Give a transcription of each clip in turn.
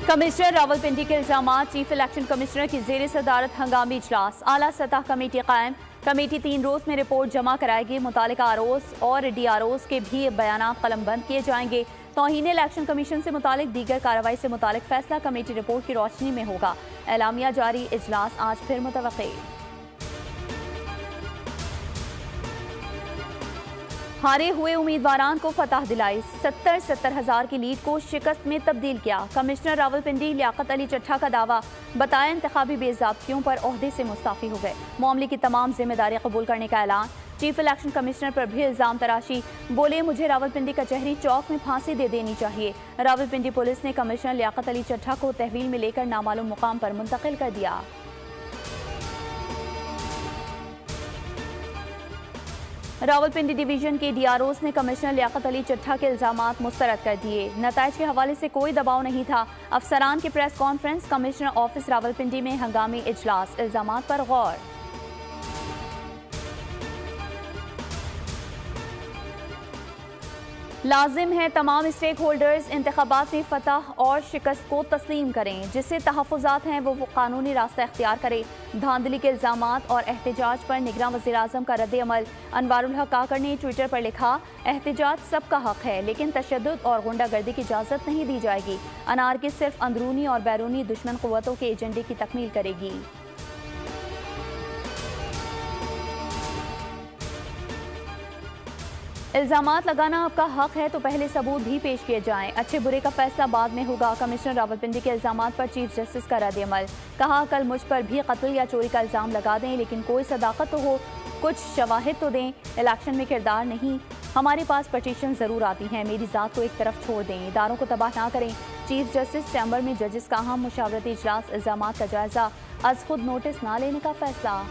Commissioner Rawalpindi के इल्जामात, chief election commissioner की जेर सदारत हंगामी इजलास, आला सतह कमेटी कायम। कमेटी 3 रोज में रिपोर्ट जमा कराएगी। मुतालिका आरओस और डीआरओस के भी बयान कलमबंद किए जाएंगे। तौहीन इलेक्शन कमीशन से मुतालिक दीगर कार्रवाई से मुतालिक फैसला कमेटी रिपोर्ट की रोशनी में होगा। एलामिया जारी, इजलास आज फिर मुतवक्की। हारे हुए उम्मीदवारान को फतह दिलाई, 70 हज़ार की लीड को शिकस्त में तब्दील किया। कमिश्नर रावलपिंडी लियाकत अली चट्ठा का दावा, बताया इंतखाबी बेज़ाब्तियों पर ओहदे से मुस्ताफी हो गए। मामले की तमाम जिम्मेदारी कबूल करने का ऐलान। चीफ इलेक्शन कमिश्नर पर भी इल्जाम तराशी, बोले मुझे रावलपिंडी कचहरी चौक में फांसी दे देनी चाहिए। रावलपिंडी पुलिस ने कमिश्नर लियाकत अली चट्ठा को तहवील में लेकर नामालूम मुकाम पर मुंतकिल कर दिया। रावलपिंडी डिवीजन के डीआरओस ने कमिश्नर लियाकत अली चट्ठा के इल्जामात मुस्तरद कर दिए। नताइज के हवाले से कोई दबाव नहीं था। अफसरान की press conference, commissioner office Rawalpindi में हंगामी इजलास, इल्जामात पर गौर। लाजिम है तमाम स्टेक होल्डर्स इंतखाबात में फतह और शिकस्त को तस्लीम करें। जिससे तहफ़्फ़ुज़ात हैं वो कानूनी रास्ता इख्तियार करे। धांधली के इल्ज़ामात और एहतजाज पर निगरान वज़ीर-ए-आज़म का रद्द-ए-अमल। अनवारुल हक काकड़ ने ट्विटर पर लिखा, एहतजाज सबका हक है लेकिन तशद्दुद और गुंडागर्दी की इजाज़त नहीं दी जाएगी। अनारकी सिर्फ अंदरूनी और बैरूनी दुश्मन क़ुव्वतों के एजेंडे की तकमील करेगी। इल्जामात लगाना आपका हक है तो पहले सबूत भी पेश किए जाएं। अच्छे बुरे का फैसला बाद में होगा। कमिश्नर रावलपिंडी के इल्जामात पर चीफ जस्टिस का रद्द-ए-अमल। कहा, कल मुझ पर भी कत्ल या चोरी का इल्जाम लगा दें लेकिन कोई सदाकत तो हो, कुछ शवाहिद तो दें। इलेक्शन में किरदार नहीं, हमारे पास पटिशन ज़रूर आती हैं। मेरी ज़ात को एक तरफ छोड़ दें, इदारों को तबाह ना करें। चीफ जस्टिस चैम्बर में जजेस का अहम मुशावरती इजलास, इल्जामात का जायजा, अज खुद नोटिस ना लेने का फैसला।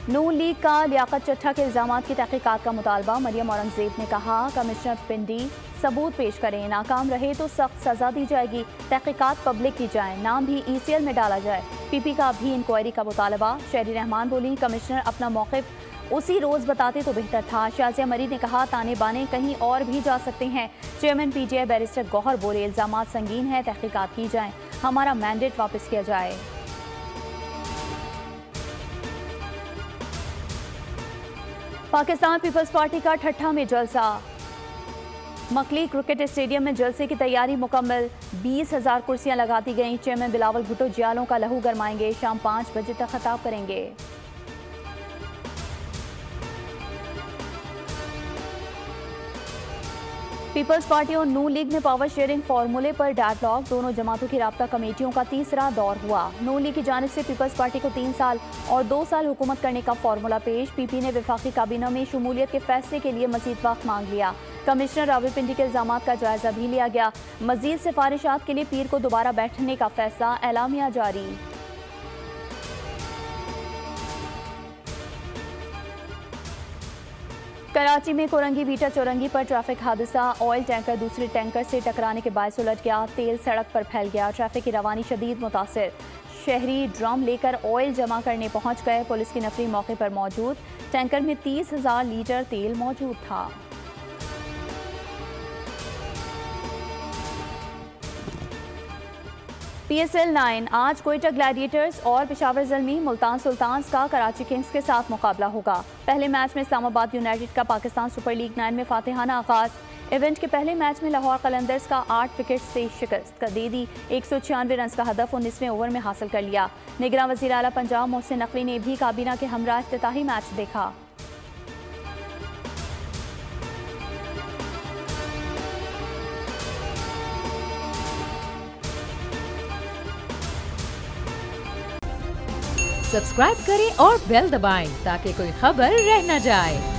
नून लीग का लियाकत चट्ठा के इल्जामात की तहकीकात का मुतालबा। मरियम औरंगजेब ने कहा, कमिश्नर पिंडी सबूत पेश करें, नाकाम रहे तो सख्त सजा दी जाएगी। तहकीकात पब्लिक की जाए, नाम भी ECL में डाला जाए। PP का भी इंक्वायरी का मुतालबा। शहरी रहमान बोली, कमिश्नर अपना मौक़िफ़ उसी रोज़ बताते तो बेहतर था। शाजिया मरीद ने कहा, ताने बाने कहीं और भी जा सकते हैं। चेयरमैन PGI बैरिस्टर गौहर बोले, इल्जामात संगीन है, तहकीकात की जाए, हमारा मैंडेट वापस किया जाए। पाकिस्तान पीपल्स पार्टी का ठट्ठा में जलसा। मकली क्रिकेट स्टेडियम में जलसे की तैयारी मुकम्मल। 20,000 कुर्सियां लगा दी गईं। चेयरमैन बिलावल भुट्टो जियालों का लहू गरमाएंगे। शाम 5 बजे तक खिताब करेंगे। पीपल्स पार्टी और नून लीग में पावर शेयरिंग फार्मूले पर डायलॉग। दोनों जमातों की राब्ता कमेटियों का तीसरा दौर हुआ। नून लीग की जानिब से पीपल्स पार्टी को 3 साल और 2 साल हुकूमत करने का फार्मूला पेश। PP ने वफाकी काबीना में शमूलियत के फैसले के लिए मजीद वक्त मांग लिया। कमिश्नर रावलपिंडी के इल्जामात का जायजा भी लिया गया। मजीद सिफारिशात के लिए पीर को दोबारा बैठने का फैसला। एलामिया जारी। कराची में कोरंगी बीटा चौरंगी पर ट्रैफिक हादसा। ऑयल टैंकर दूसरे टैंकर से टकराने के बायस उलट गया। तेल सड़क पर फैल गया। ट्रैफिक की रवानी शदीद मुतासिर। शहरी ड्रम लेकर ऑयल जमा करने पहुंच गए। पुलिस की नफरी मौके पर मौजूद। टैंकर में 30,000 लीटर तेल मौजूद था। PSL 9 आज क्वेटा ग्लैडिएटर्स और पेशावर ज़ल्मी मुल्तान सुल्तान्स का कराची किंग्स के साथ मुकाबला होगा। पहले मैच में इस्लामाबाद यूनाइटेड का पाकिस्तान सुपर लीग 9 में फातिहाना आगाज। इवेंट के पहले मैच में लाहौर कलंदर्स का 8 विकेट से शिकस्त कर दे दी। 196 रन का हदफ 19वें ओवर में हासिल कर लिया। निगरान वज़ीर आला पंजाब मोहसिन नकवी ने भी काबीना के हमरा इफ्तिताही मैच देखा। सब्सक्राइब करें और बेल दबाएं ताकि कोई खबर रह न जाए।